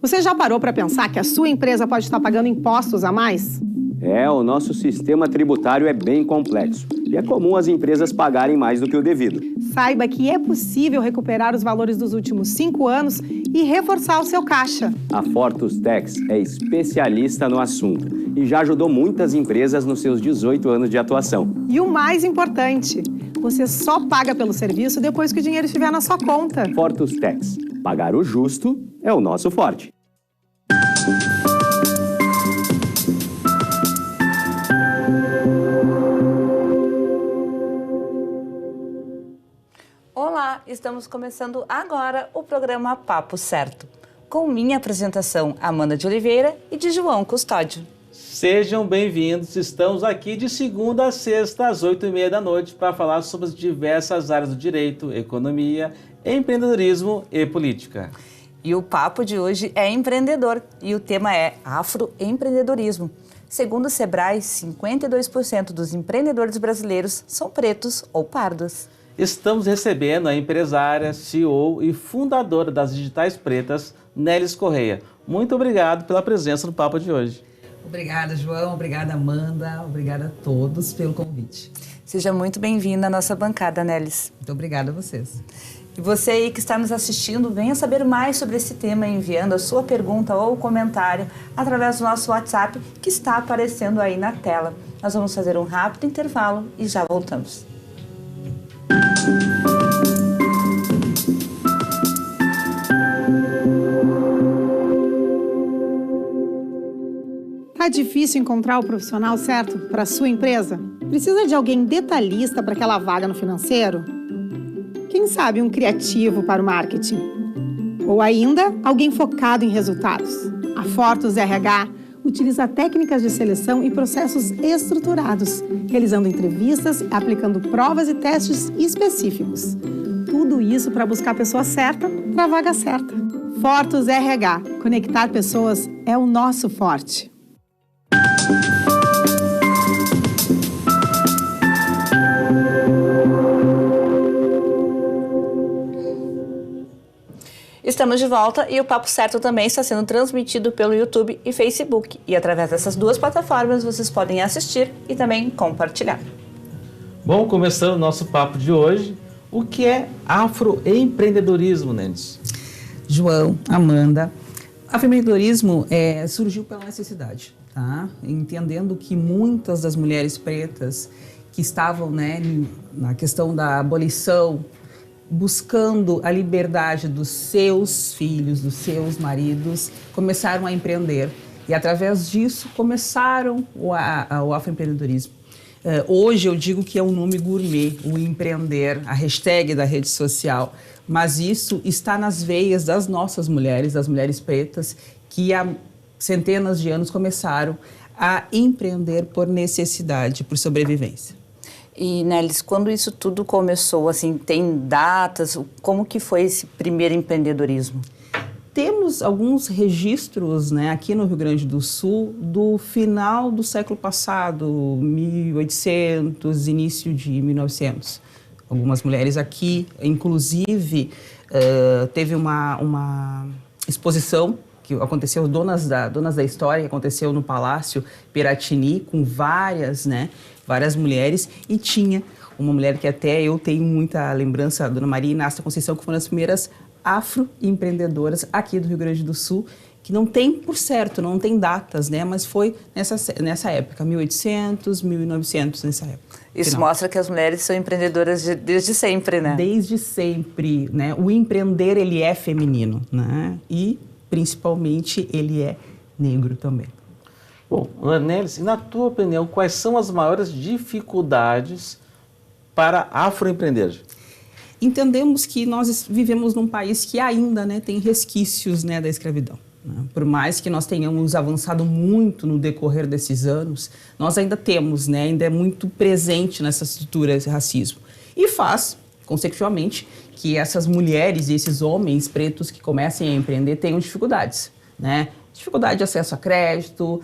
Você já parou para pensar que a sua empresa pode estar pagando impostos a mais? O nosso sistema tributário é bem complexo e é comum as empresas pagarem mais do que o devido. Saiba que é possível recuperar os valores dos últimos 5 anos e reforçar o seu caixa. A Fortus Tax é especialista no assunto e já ajudou muitas empresas nos seus 18 anos de atuação. E o mais importante, você só paga pelo serviço depois que o dinheiro estiver na sua conta. Fortus Tax. Pagar o justo é o nosso forte. Olá, estamos começando agora o programa Papo Certo, com minha apresentação, Amanda de Oliveira e de João Custódio. Sejam bem-vindos, estamos aqui de segunda a sexta às 8h30 da noite para falar sobre as diversas áreas do direito, economia, empreendedorismo e política. E o papo de hoje é empreendedor e o tema é afroempreendedorismo. Segundo o Sebrae, 52% dos empreendedores brasileiros são pretos ou pardos. Estamos recebendo a empresária, CEO e fundadora das Digitais Pretas, Nelis Correia. Muito obrigado pela presença no papo de hoje. Obrigada, João. Obrigada, Amanda. Obrigada a todos pelo convite. Seja muito bem-vinda à nossa bancada, Nelis. Muito obrigada a vocês. E você aí que está nos assistindo, venha saber mais sobre esse tema enviando a sua pergunta ou comentário através do nosso WhatsApp que está aparecendo aí na tela. Nós vamos fazer um rápido intervalo e já voltamos. Tá difícil encontrar o profissional certo para a sua empresa? Precisa de alguém detalhista para aquela vaga no financeiro? Quem sabe um criativo para o marketing? Ou ainda, alguém focado em resultados? A Fortus RH utiliza técnicas de seleção e processos estruturados, realizando entrevistas, aplicando provas e testes específicos. Tudo isso para buscar a pessoa certa para a vaga certa. Fortus RH. Conectar pessoas é o nosso forte. Estamos de volta e o Papo Certo também está sendo transmitido pelo YouTube e Facebook. E através dessas duas plataformas vocês podem assistir e também compartilhar. Bom, começando o nosso papo de hoje, o que é afroempreendedorismo, Nelis? João, Amanda, afroempreendedorismo surgiu pela necessidade, tá? Entendendo que muitas das mulheres pretas que estavam, na questão da abolição, buscando a liberdade dos seus filhos, dos seus maridos, começaram a empreender. E, através disso, começaram o afroempreendedorismo. Hoje, eu digo que é um nome gourmet, o empreender, a hashtag da rede social. Mas isso está nas veias das nossas mulheres, das mulheres pretas, que há centenas de anos começaram a empreender por necessidade, por sobrevivência. E, Nelis, quando isso tudo começou, assim, tem datas? Como que foi esse primeiro empreendedorismo? Temos alguns registros, aqui no Rio Grande do Sul, do final do século passado, 1800, início de 1900. Algumas mulheres aqui, inclusive, teve uma exposição que aconteceu, Donas da História, que aconteceu no Palácio Piratini, com várias mulheres, e tinha uma mulher que até eu tenho muita lembrança, a Dona Maria Inácia Conceição, que foi uma das primeiras afroempreendedoras aqui do Rio Grande do Sul, que não tem por certo, não tem datas, mas foi nessa época, 1800, 1900, nessa época. Isso mostra que as mulheres são empreendedoras desde sempre, né? Desde sempre, O empreender, ele é feminino, E, principalmente, ele é negro também. Bom, Nelis, na tua opinião, quais são as maiores dificuldades para afroempreender? Entendemos que nós vivemos num país que ainda tem resquícios da escravidão. Por mais que nós tenhamos avançado muito no decorrer desses anos, nós ainda temos, ainda é muito presente nessa estrutura esse racismo. E faz, consecutivamente, que essas mulheres e esses homens pretos que comecem a empreender tenham dificuldades, Dificuldade de acesso a crédito,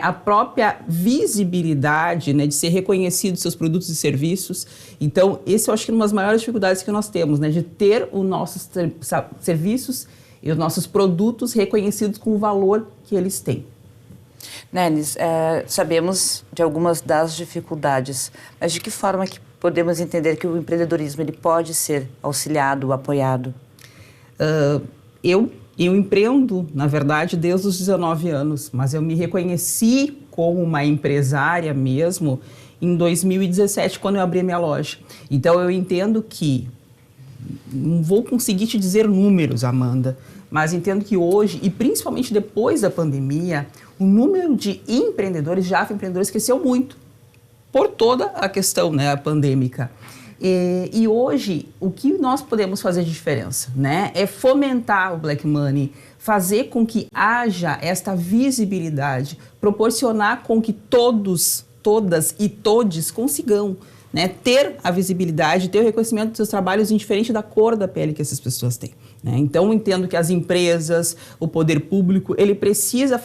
a própria visibilidade, de ser reconhecido seus produtos e serviços. Então, esse eu acho que é uma das maiores dificuldades que nós temos, de ter os nossos serviços e os nossos produtos reconhecidos com o valor que eles têm. Nelis, sabemos de algumas das dificuldades, mas de que forma que podemos entender que o empreendedorismo ele pode ser auxiliado, apoiado? Eu empreendo, na verdade, desde os 19 anos, mas eu me reconheci como uma empresária mesmo em 2017, quando eu abri a minha loja. Então, eu entendo que, não vou conseguir te dizer números, Amanda, mas entendo que hoje, e principalmente depois da pandemia, o número de empreendedores, de afroempreendedores, cresceu muito, por toda a questão, né, pandêmica. E hoje, o que nós podemos fazer de diferença, né, é fomentar o Black Money, fazer com que haja esta visibilidade, proporcionar com que todos, todas e todes consigam, né, ter a visibilidade, ter o reconhecimento dos seus trabalhos indiferente da cor da pele que essas pessoas têm. Né? Então, eu entendo que as empresas, o poder público, ele precisa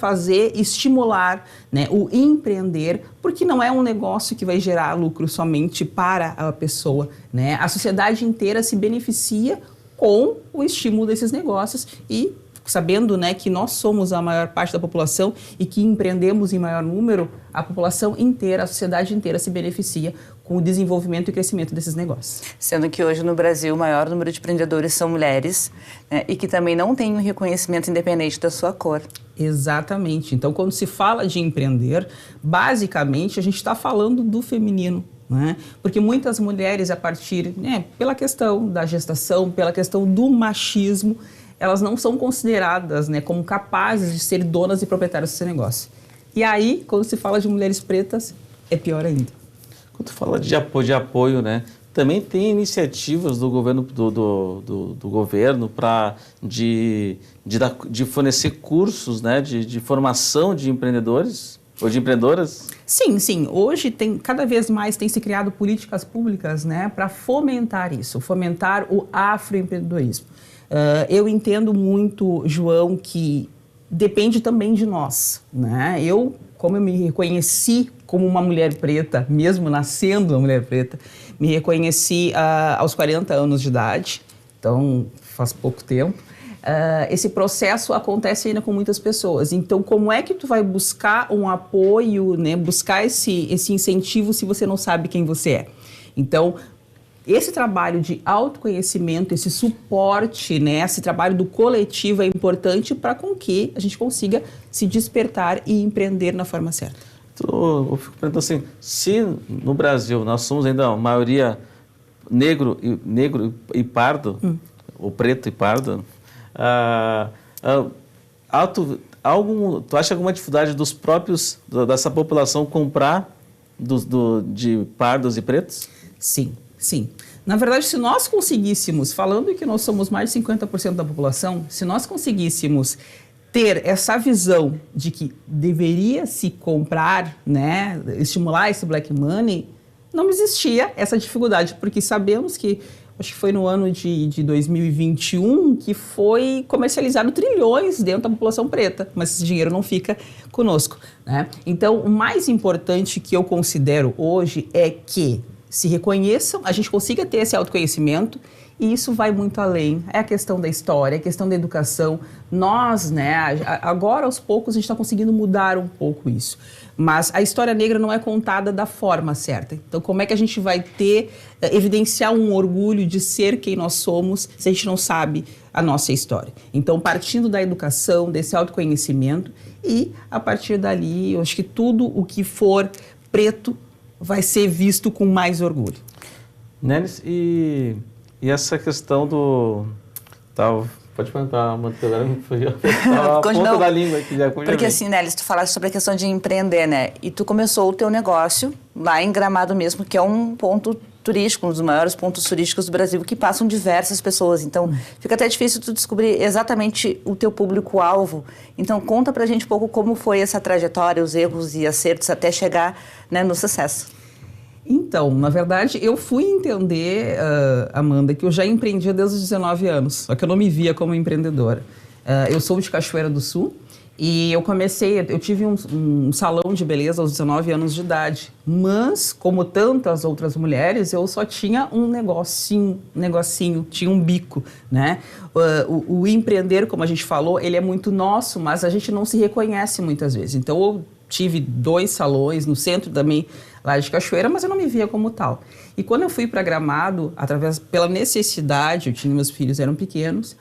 estimular, né, o empreender, porque não é um negócio que vai gerar lucro somente para a pessoa. Né? A sociedade inteira se beneficia com o estímulo desses negócios e sabendo, né, que nós somos a maior parte da população e que empreendemos em maior número, a população inteira, a sociedade inteira se beneficia com o desenvolvimento e crescimento desses negócios. Sendo que hoje no Brasil o maior número de empreendedores são mulheres, né, e que também não têm um reconhecimento independente da sua cor. Exatamente. Então, quando se fala de empreender, basicamente a gente está falando do feminino. Né? Porque muitas mulheres, a partir, né, pela questão da gestação, pela questão do machismo, elas não são consideradas, né, como capazes de ser donas e proprietárias do seu negócio. E aí, quando se fala de mulheres pretas, é pior ainda. Quando fala de apoio, né, também tem iniciativas do governo do governo de fornecer cursos, né, de formação de empreendedores ou de empreendedoras? Sim, sim. Hoje cada vez mais tem se criado políticas públicas, né, para fomentar isso, fomentar o afroempreendedorismo. Eu entendo muito, João, que depende também de nós, né? Como eu me reconheci como uma mulher preta, mesmo nascendo uma mulher preta, me reconheci aos 40 anos de idade, então faz pouco tempo. Esse processo acontece ainda com muitas pessoas. Então, como é que tu vai buscar um apoio, né? Buscar esse incentivo se você não sabe quem você é? Então, esse trabalho de autoconhecimento, esse suporte, né, esse trabalho do coletivo é importante para com que a gente consiga se despertar e empreender na forma certa. Eu fico perguntando assim, se no Brasil nós somos ainda a maioria negro e pardo, ou preto e pardo, tu acha alguma dificuldade dos próprios, dessa população comprar de pardos e pretos? Sim. Sim. Na verdade, se nós conseguíssemos, falando que nós somos mais de 50% da população, se nós conseguíssemos ter essa visão de que deveria se comprar, né, estimular esse Black Money, não existia essa dificuldade, porque sabemos que, acho que foi no ano de 2021 que foi comercializado trilhões dentro da população preta, mas esse dinheiro não fica conosco, né? Então, o mais importante que eu considero hoje é que se reconheçam, a gente consiga ter esse autoconhecimento, e isso vai muito além. É a questão da história, é a questão da educação. Nós, né, agora aos poucos a gente está conseguindo mudar um pouco isso. Mas a história negra não é contada da forma certa. Então, como é que a gente vai evidenciar um orgulho de ser quem nós somos se a gente não sabe a nossa história? Então, partindo da educação, desse autoconhecimento, e a partir dali, eu acho que tudo o que for preto vai ser visto com mais orgulho. Nelis, e essa questão do... pode perguntar, Montevideo, foi a ponta da língua aqui. Porque assim, Nelis, tu falaste sobre a questão de empreender, né? E tu começou o teu negócio lá em Gramado mesmo, que é um ponto turístico, um dos maiores pontos turísticos do Brasil, que passam diversas pessoas. Então, fica até difícil tu descobrir exatamente o teu público-alvo. Então, conta pra gente um pouco como foi essa trajetória, os erros e acertos até chegar, né, no sucesso. Então, na verdade, eu fui entender, Amanda, que eu já empreendia desde os 19 anos, só que eu não me via como empreendedora. Eu sou de Cachoeira do Sul E eu tive um salão de beleza aos 19 anos de idade, mas, como tantas outras mulheres, eu só tinha um negocinho, tinha um bico, né? O empreender, como a gente falou, ele é muito nosso, mas a gente não se reconhece muitas vezes. Então, eu tive 2 salões no centro também, lá de Cachoeira, mas eu não me via como tal. E quando eu fui para Gramado, pela necessidade, meus filhos eram pequenos,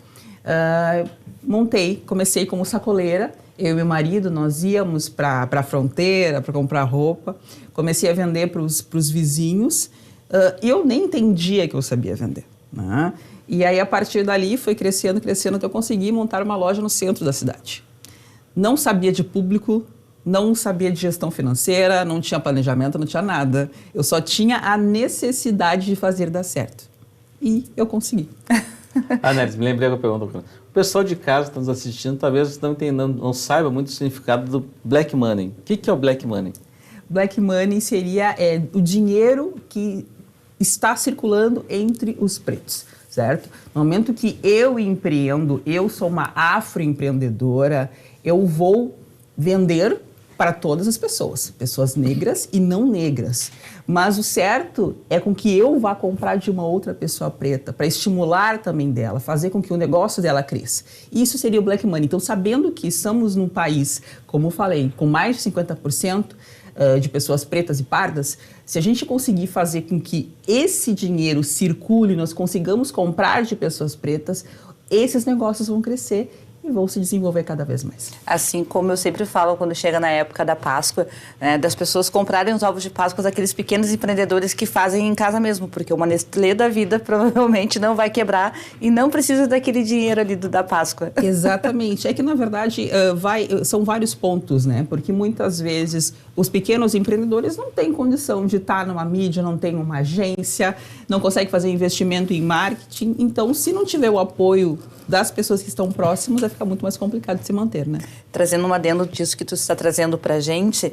comecei como sacoleira. Eu e meu marido, nós íamos para a fronteira para comprar roupa. Comecei a vender para os vizinhos. E eu nem entendia que eu sabia vender, né? E aí, a partir dali, foi crescendo, até eu consegui montar uma loja no centro da cidade. Não sabia de público, não sabia de gestão financeira, não tinha planejamento, não tinha nada. Eu só tinha a necessidade de fazer dar certo. E eu consegui. Nelis, me lembrei da pergunta. O pessoal de casa que está nos assistindo talvez não saiba muito o significado do black money. O que é o black money? Black money seria o dinheiro que está circulando entre os pretos, certo? No momento que eu empreendo, eu sou uma afroempreendedora, eu vou vender para todas as pessoas negras e não negras. Mas o certo é com que eu vá comprar de uma outra pessoa preta, para estimular também dela, fazer com que o negócio dela cresça. Isso seria o black money. Então, sabendo que estamos num país, como eu falei, com mais de 50% de pessoas pretas e pardas, se a gente conseguir fazer com que esse dinheiro circule, nós consigamos comprar de pessoas pretas, esses negócios vão crescer e vão se desenvolver cada vez mais. Assim como eu sempre falo quando chega na época da Páscoa, né, das pessoas comprarem os ovos de Páscoa daqueles pequenos empreendedores que fazem em casa mesmo, porque uma Nestlé da vida provavelmente não vai quebrar e não precisa daquele dinheiro ali da Páscoa. Exatamente. É que, na verdade, são vários pontos, né? Porque muitas vezes os pequenos empreendedores não têm condição de estar numa mídia, não tem uma agência, não consegue fazer investimento em marketing. Então, se não tiver o apoio das pessoas que estão próximas, vai ficar muito mais complicado de se manter, né? Trazendo um adendo disso que tu está trazendo para a gente,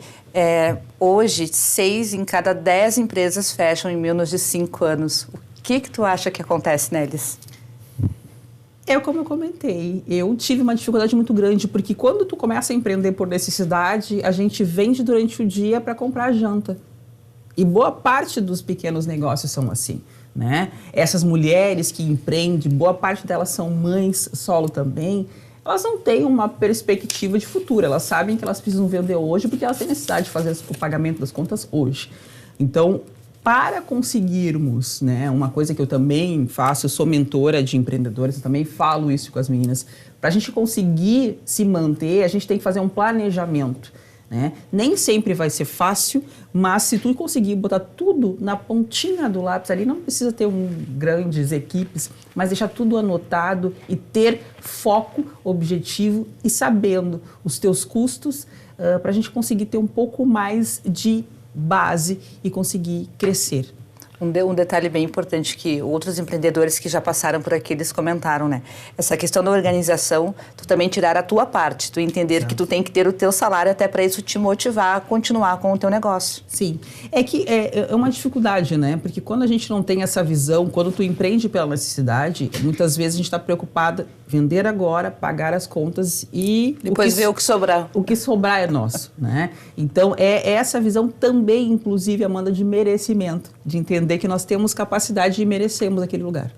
hoje 6 em cada 10 empresas fecham em menos de 5 anos. O que tu acha que acontece, Nelis? Como eu comentei, eu tive uma dificuldade muito grande, porque quando tu começa a empreender por necessidade, a gente vende durante o dia para comprar janta. E boa parte dos pequenos negócios são assim, né? Essas mulheres que empreendem, boa parte delas são mães solo também, elas não têm uma perspectiva de futuro, elas sabem que elas precisam vender hoje porque elas têm necessidade de fazer o pagamento das contas hoje. Então, para conseguirmos, né, uma coisa que eu também faço, eu sou mentora de empreendedores, eu também falo isso com as meninas, para a gente conseguir se manter, a gente tem que fazer um planejamento, né? Nem sempre vai ser fácil, mas se tu conseguir botar tudo na pontinha do lápis ali, não precisa ter grandes equipes, mas deixar tudo anotado e ter foco, objetivo e sabendo os teus custos para a gente conseguir ter um pouco mais de base e conseguir crescer. Um detalhe bem importante que outros empreendedores que já passaram por aqui, eles comentaram, né? Essa questão da organização, tu também tirar a tua parte, tu entender que tu tem que ter o teu salário até para isso te motivar a continuar com o teu negócio. Sim, é que é uma dificuldade, né? Porque quando a gente não tem essa visão, quando tu empreende pela necessidade, muitas vezes a gente está preocupada vender agora, pagar as contas e... Depois ver o que sobrar. O que sobrar é nosso, né? Então, é essa visão também, inclusive, Amanda, de merecimento, de entender que nós temos capacidade e merecemos aquele lugar.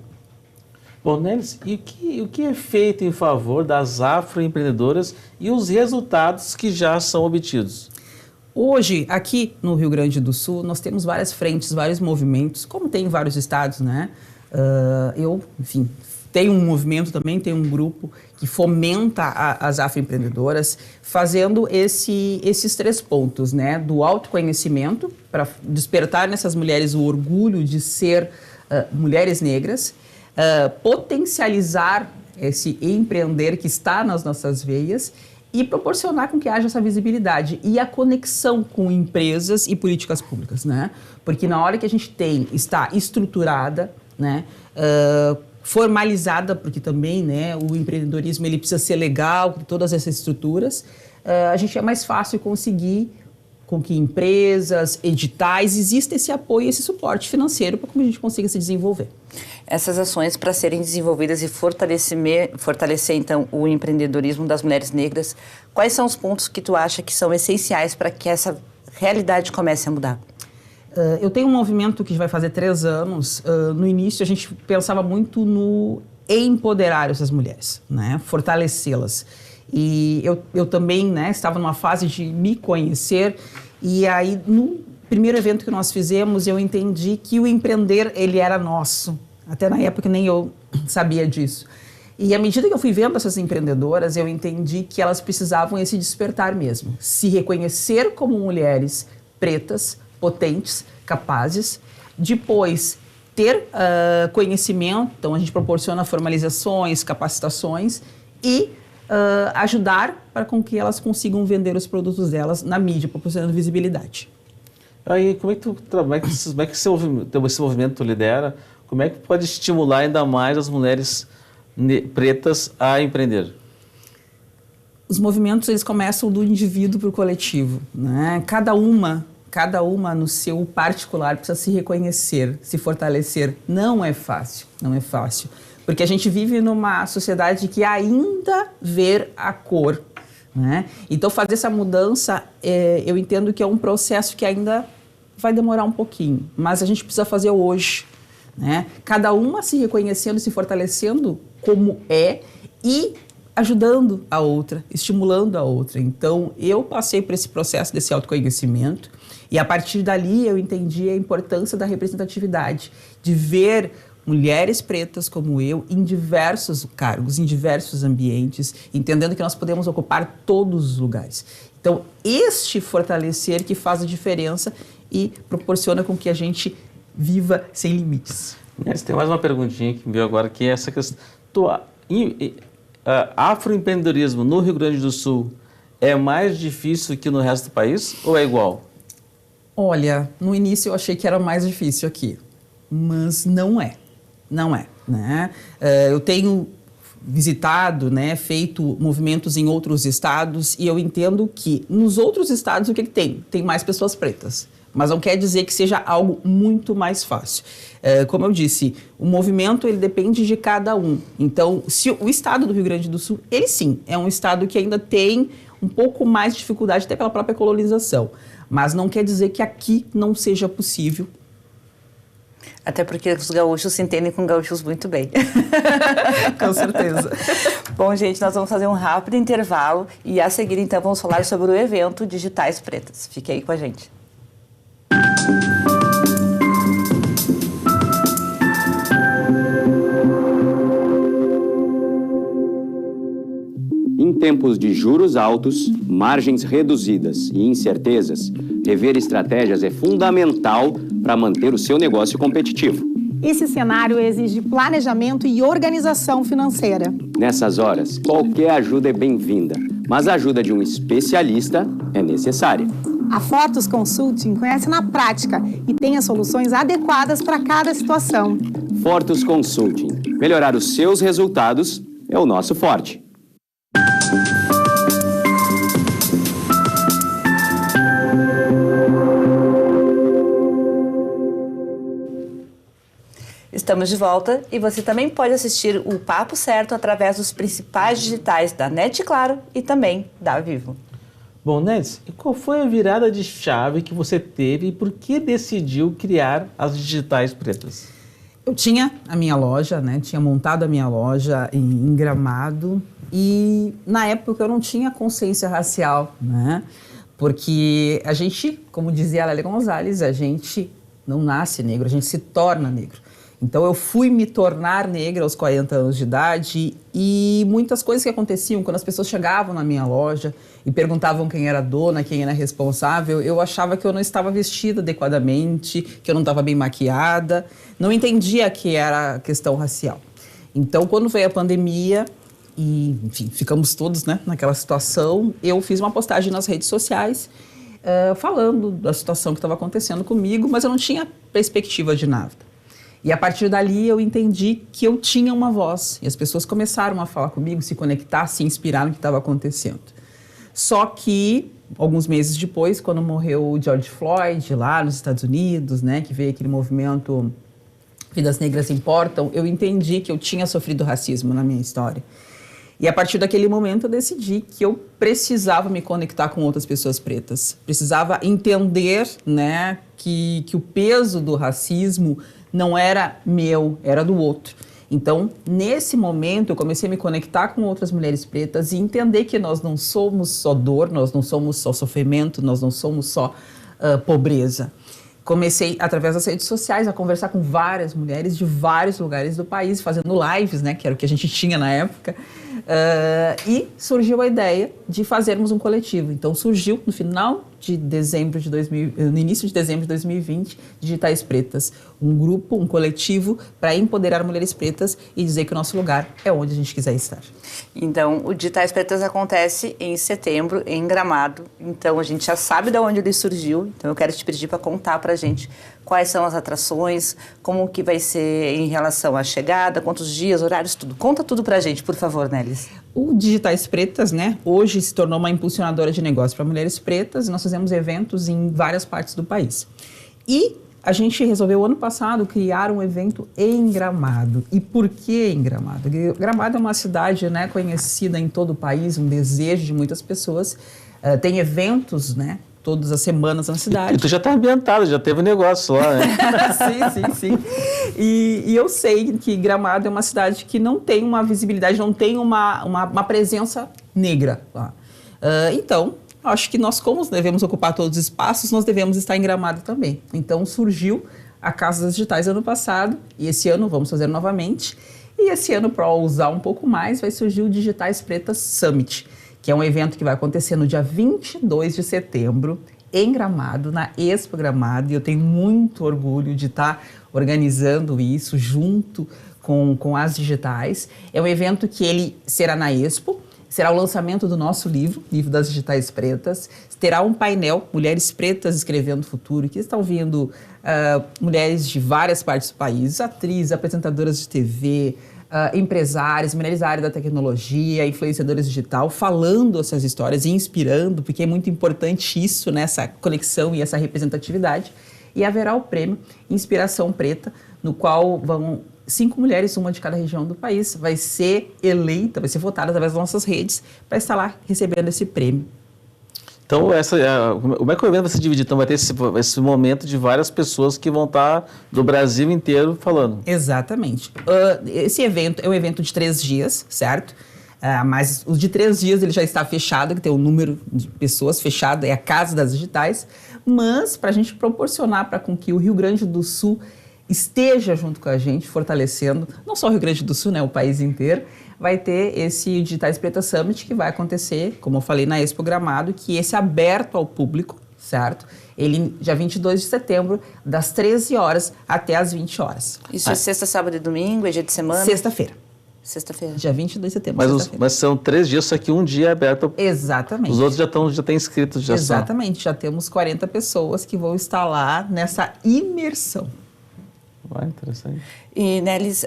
Bom, Nelis, e o que é feito em favor das afroempreendedoras e os resultados que já são obtidos? Hoje, aqui no Rio Grande do Sul, nós temos várias frentes, vários movimentos, como tem em vários estados, né? Enfim, tem um movimento também, tem um grupo que fomenta as afroempreendedoras, fazendo esses 3 pontos, né? Do autoconhecimento, para despertar nessas mulheres o orgulho de ser mulheres negras, potencializar esse empreender que está nas nossas veias e proporcionar com que haja essa visibilidade e a conexão com empresas e políticas públicas, né? Porque na hora que a gente está estruturada, né? Formalizada, porque também, né, o empreendedorismo ele precisa ser legal, todas essas estruturas, a gente é mais fácil conseguir com que empresas, editais, exista esse apoio, esse suporte financeiro para que a gente consiga se desenvolver. Essas ações para serem desenvolvidas e fortalecer então o empreendedorismo das mulheres negras, quais são os pontos que tu acha que são essenciais para que essa realidade comece a mudar? Eu tenho um movimento que vai fazer 3 anos. No início a gente pensava muito no empoderar essas mulheres, né? Fortalecê-las. E eu também, né, estava numa fase de me conhecer, e aí no primeiro evento que nós fizemos eu entendi que o empreender ele era nosso, até na época nem eu sabia disso. E à medida que eu fui vendo essas empreendedoras, eu entendi que elas precisavam esse despertar mesmo, se reconhecer como mulheres pretas, potentes, capazes, depois ter conhecimento, então a gente proporciona formalizações, capacitações e ajudar para com que elas consigam vender os produtos delas na mídia, proporcionando visibilidade. Aí, como é que esse movimento lidera? Como é que pode estimular ainda mais as mulheres pretas a empreender? Os movimentos eles começam do indivíduo para o coletivo, né? Cada uma no seu particular precisa se reconhecer, se fortalecer. Não é fácil. Porque a gente vive numa sociedade que ainda vê a cor, né? Então, fazer essa mudança, eu entendo que é um processo que ainda vai demorar um pouquinho, mas a gente precisa fazer hoje, né? Cada uma se reconhecendo, se fortalecendo como é e ajudando a outra, estimulando a outra. Então, eu passei por esse processo desse autoconhecimento e, a partir dali, eu entendi a importância da representatividade, de ver mulheres pretas como eu em diversos cargos, em diversos ambientes, entendendo que nós podemos ocupar todos os lugares. Então, este fortalecer que faz a diferença e proporciona com que a gente viva sem limites. Tem mais uma perguntinha que me veio agora, que é essa questão. Afroempreendedorismo no Rio Grande do Sul é mais difícil que no resto do país ou é igual? Olha, no início eu achei que era mais difícil aqui, mas não é. Não é, né? Eu tenho visitado, né, feito movimentos em outros estados e eu entendo que nos outros estados o que tem? Tem mais pessoas pretas, mas não quer dizer que seja algo muito mais fácil. Como eu disse, o movimento ele depende de cada um. Então, se o estado do Rio Grande do Sul, ele sim, é um estado que ainda tem um pouco mais de dificuldade até pela própria colonização, mas não quer dizer que aqui não seja possível. Até porque os gaúchos se entendem com gaúchos muito bem. Com certeza. Bom, gente, nós vamos fazer um rápido intervalo e a seguir, então, vamos falar sobre o evento Digitais Pretas. Fique aí com a gente. Em tempos de juros altos, margens reduzidas e incertezas, rever estratégias é fundamental para manter o seu negócio competitivo. Esse cenário exige planejamento e organização financeira. Nessas horas, qualquer ajuda é bem-vinda, mas a ajuda de um especialista é necessária. A Fortus Consulting conhece na prática e tem as soluções adequadas para cada situação. Fortus Consulting. Melhorar os seus resultados é o nosso forte. Estamos de volta e você também pode assistir o Papo Certo através dos principais digitais da NET Claro e também da Vivo. Bom, Nedes, e qual foi a virada de chave que você teve e por que decidiu criar as Digitais Pretas? Eu tinha a minha loja, né? Tinha montado a minha loja em Gramado e na época eu não tinha consciência racial, né? Porque a gente, como dizia a Lélia Gonzalez, a gente não nasce negro, a gente se torna negro. Então eu fui me tornar negra aos 40 anos de idade e muitas coisas que aconteciam quando as pessoas chegavam na minha loja e perguntavam quem era a dona, quem era responsável, eu achava que eu não estava vestida adequadamente, que eu não estava bem maquiada, não entendia que era questão racial. Então quando veio a pandemia e, enfim, ficamos todos, né, naquela situação, eu fiz uma postagem nas redes sociais falando da situação que estava acontecendo comigo, mas eu não tinha perspectiva de nada. E a partir dali eu entendi que eu tinha uma voz. E as pessoas começaram a falar comigo, se conectar, se inspirar no que estava acontecendo. Só que alguns meses depois, quando morreu o George Floyd, lá nos Estados Unidos, né, que veio aquele movimento Vidas Negras Importam, eu entendi que eu tinha sofrido racismo na minha história. E a partir daquele momento eu decidi que eu precisava me conectar com outras pessoas pretas. Precisava entender, né, que o peso do racismo não era meu, era do outro. Então, nesse momento, eu comecei a me conectar com outras mulheres pretas e entender que nós não somos só dor, nós não somos só sofrimento, nós não somos só pobreza. Comecei, através das redes sociais, a conversar com várias mulheres de vários lugares do país, fazendo lives, né, que era o que a gente tinha na época, e surgiu a ideia de fazermos um coletivo. Então, surgiu no início de dezembro de 2020, Digitais Pretas, um grupo, um coletivo para empoderar mulheres pretas e dizer que o nosso lugar é onde a gente quiser estar. Então, o Digitais Pretas acontece em setembro, em Gramado. Então, a gente já sabe de onde ele surgiu. Então, eu quero te pedir para contar para a gente quais são as atrações, como que vai ser em relação à chegada, quantos dias, horários, tudo. Conta tudo para a gente, por favor, Nelis. O Digitais Pretas, né, hoje se tornou uma impulsionadora de negócios para mulheres pretas e nós fazemos eventos em várias partes do país. E a gente resolveu, ano passado, criar um evento em Gramado. E por que em Gramado? Gramado é uma cidade, né, conhecida em todo o país, um desejo de muitas pessoas. Tem eventos, né, todas as semanas na cidade. E tu já está ambientado, já teve um negócio lá, né? Sim. E eu sei que Gramado é uma cidade que não tem uma visibilidade, não tem uma presença negra lá. Então, acho que nós, como devemos ocupar todos os espaços, nós devemos estar em Gramado também. Então, surgiu a Casa das Digitais ano passado, e esse ano vamos fazer novamente. E esse ano, para usar um pouco mais, vai surgir o Digitais Pretas Summit, que é um evento que vai acontecer no dia 22 de setembro, em Gramado, na Expo Gramado, e eu tenho muito orgulho de estar organizando isso junto com as digitais. É um evento que ele será na Expo, será o lançamento do nosso livro das Digitais Pretas, terá um painel, Mulheres Pretas Escrevendo o Futuro, que estão vindo mulheres de várias partes do país, atrizes, apresentadoras de TV, empresários, mulheres da área da tecnologia, influenciadoras digital, falando essas histórias e inspirando, porque é muito importante isso, né, essa conexão e essa representatividade. E haverá o prêmio Inspiração Preta, no qual vão 5 mulheres, uma de cada região do país, vai ser eleita, vai ser votada através das nossas redes para estar lá recebendo esse prêmio. Então, como é que o evento vai se dividir? Então, vai ter esse momento de várias pessoas que vão estar do Brasil inteiro falando. Exatamente. Esse evento é um evento de 3 dias, certo? Mas os de 3 dias ele já está fechado, que tem um número de pessoas fechado, é a Casa das Digitais. Mas, para a gente proporcionar para com que o Rio Grande do Sul esteja junto com a gente, fortalecendo, não só o Rio Grande do Sul, né, o país inteiro, vai ter esse Digitais Pretas Summit que vai acontecer, como eu falei, na Expo Gramado, que esse é aberto ao público, certo? Ele, dia 22 de setembro, das 13 horas até as 20 horas. Isso é sexta, sábado e domingo, é dia de semana? Sexta-feira. Sexta-feira. Dia 22 de setembro, mas são 3 dias, só que um dia é aberto. Exatamente. Os outros já estão inscritos. Exatamente. Já temos 40 pessoas que vão estar lá nessa imersão. Interessante. E, Nelis,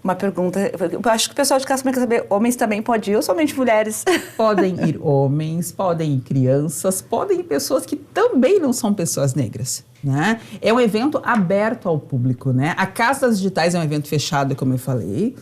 uma pergunta. Eu acho que o pessoal de casa também quer saber, homens também podem ir ou somente mulheres? Podem ir homens, podem ir crianças, podem ir pessoas que também não são pessoas negras, né? É um evento aberto ao público, né? A Casa das Digitais é um evento fechado, como eu falei,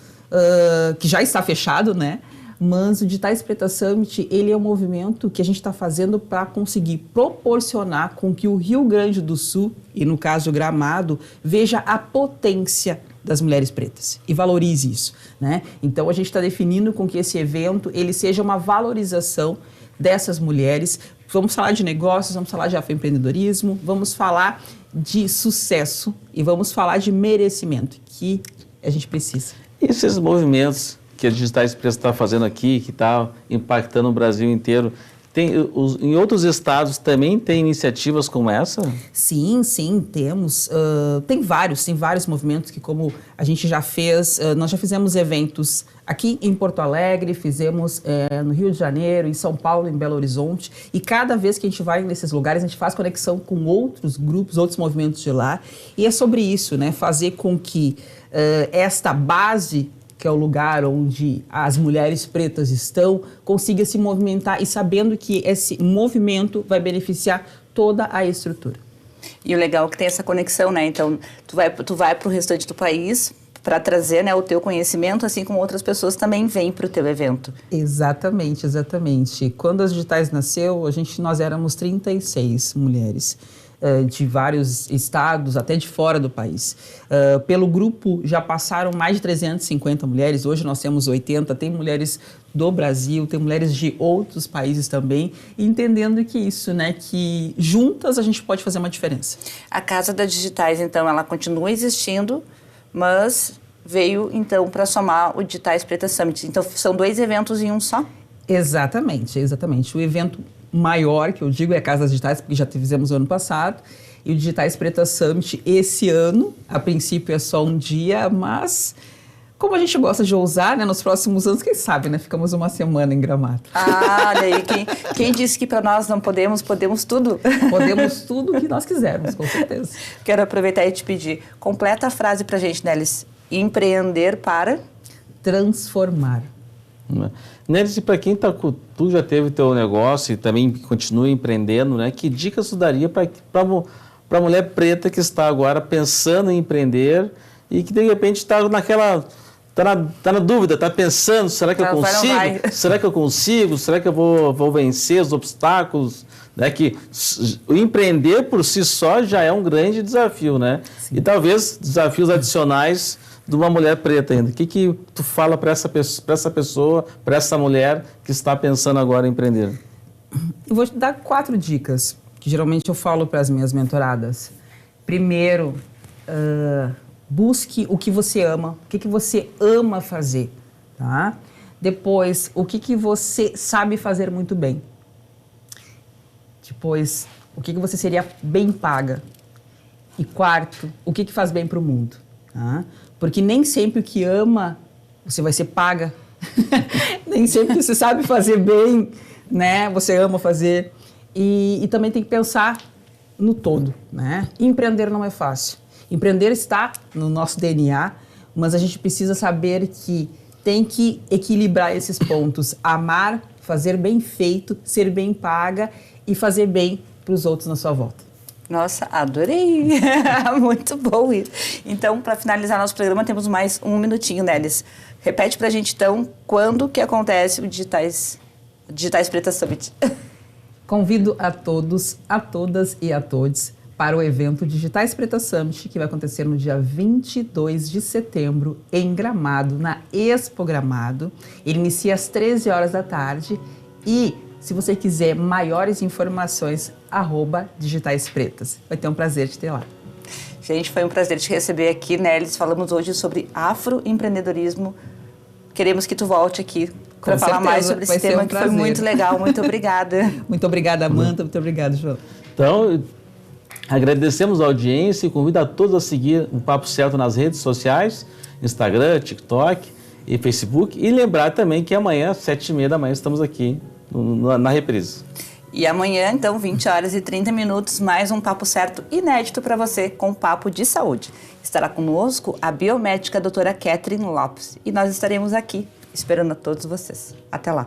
que já está fechado, né? Mas o Digitais Pretas Summit, ele é um movimento que a gente está fazendo para conseguir proporcionar com que o Rio Grande do Sul, e no caso Gramado, veja a potência das mulheres pretas e valorize isso, né? Então a gente está definindo com que esse evento ele seja uma valorização dessas mulheres. Vamos falar de negócios, vamos falar de afroempreendedorismo, vamos falar de sucesso e vamos falar de merecimento, que a gente precisa. E esses movimentos que a Digitais Pretas está fazendo aqui, que está impactando o Brasil inteiro, em outros estados também tem iniciativas como essa? Sim, temos. Tem vários movimentos que, como a gente já fez, nós já fizemos eventos aqui em Porto Alegre, fizemos no Rio de Janeiro, em São Paulo, em Belo Horizonte, e cada vez que a gente vai nesses lugares, a gente faz conexão com outros grupos, outros movimentos de lá, e é sobre isso, né? Fazer com que esta base que é o lugar onde as mulheres pretas estão, consiga se movimentar e sabendo que esse movimento vai beneficiar toda a estrutura. E o legal é que tem essa conexão, né? Então, tu vai para o restante do país para trazer, né, o teu conhecimento, assim como outras pessoas também vêm para o teu evento. Exatamente, exatamente. Quando as Digitais nasceu, nós éramos 36 mulheres. De vários estados, até de fora do país. Pelo grupo já passaram mais de 350 mulheres, hoje nós temos 80, tem mulheres do Brasil, tem mulheres de outros países também, entendendo que isso, né, que juntas a gente pode fazer uma diferença. A Casa das Digitais, então, ela continua existindo, mas veio, então, para somar o Digitais Preta Summit. Então, são 2 eventos em um só? Exatamente, exatamente. O evento maior, que eu digo, é a Casa das Digitais, porque já fizemos o ano passado, e o Digitais Preta Summit esse ano, a princípio é só um dia, mas como a gente gosta de ousar, né, nos próximos anos, quem sabe, né, ficamos uma semana em Gramado. Ah, olha aí, quem disse que para nós não podemos tudo? Podemos tudo o que nós quisermos, com certeza. Quero aproveitar e te pedir, completa a frase pra gente, Nélis. Empreender para... transformar. Nélis, e para quem tu já teve teu negócio e também continua empreendendo, né? Que dicas tu daria para a mulher preta que está agora pensando em empreender e que de repente está naquela... Tá na dúvida, está pensando, será que eu consigo? Será que eu consigo? Será que eu vou vencer os obstáculos? Né? Que o empreender por si só já é um grande desafio, né? Sim. E talvez desafios adicionais de uma mulher preta ainda. O que tu fala para essa pessoa, para essa mulher que está pensando agora em empreender? Eu vou te dar 4 dicas, que geralmente eu falo para as minhas mentoradas. Primeiro, busque o que você ama, o que você ama fazer, tá? Depois, o que você sabe fazer muito bem. Depois, o que você seria bem paga. E quarto, o que faz bem para o mundo, tá? Porque nem sempre o que ama você vai ser paga. Nem sempre que você sabe fazer bem, né? Você ama fazer. E também tem que pensar no todo, né? Empreender não é fácil. Empreender está no nosso DNA, mas a gente precisa saber que tem que equilibrar esses pontos. Amar, fazer bem feito, ser bem paga e fazer bem para os outros na sua volta. Nossa, adorei! Muito bom isso. Então, para finalizar nosso programa, temos mais um minutinho, Nélis. Repete para a gente, então, quando que acontece o Digitais Preta Summit? Convido a todos, a todas e a todos para o evento Digitais Preta Summit, que vai acontecer no dia 22 de setembro, em Gramado, na Expo Gramado. Ele inicia às 13 horas da tarde e... se você quiser maiores informações, @Digitais Pretas. Vai ter um prazer de ter lá. Gente, foi um prazer te receber aqui, Nélis. Falamos hoje sobre afroempreendedorismo. Queremos que tu volte aqui para falar mais sobre esse tema, que foi muito legal. Muito obrigada. Muito obrigada, Amanda. Muito obrigada, João. Então, agradecemos a audiência e convido a todos a seguir o Papo Certo nas redes sociais, Instagram, TikTok e Facebook. E lembrar também que amanhã, às 7h30 da manhã, estamos aqui na reprise. E amanhã, então, 20 horas e 30 minutos, mais um Papo Certo inédito para você, com papo de saúde. Estará conosco a biomédica doutora Catherine Lopes. E nós estaremos aqui, esperando a todos vocês. Até lá!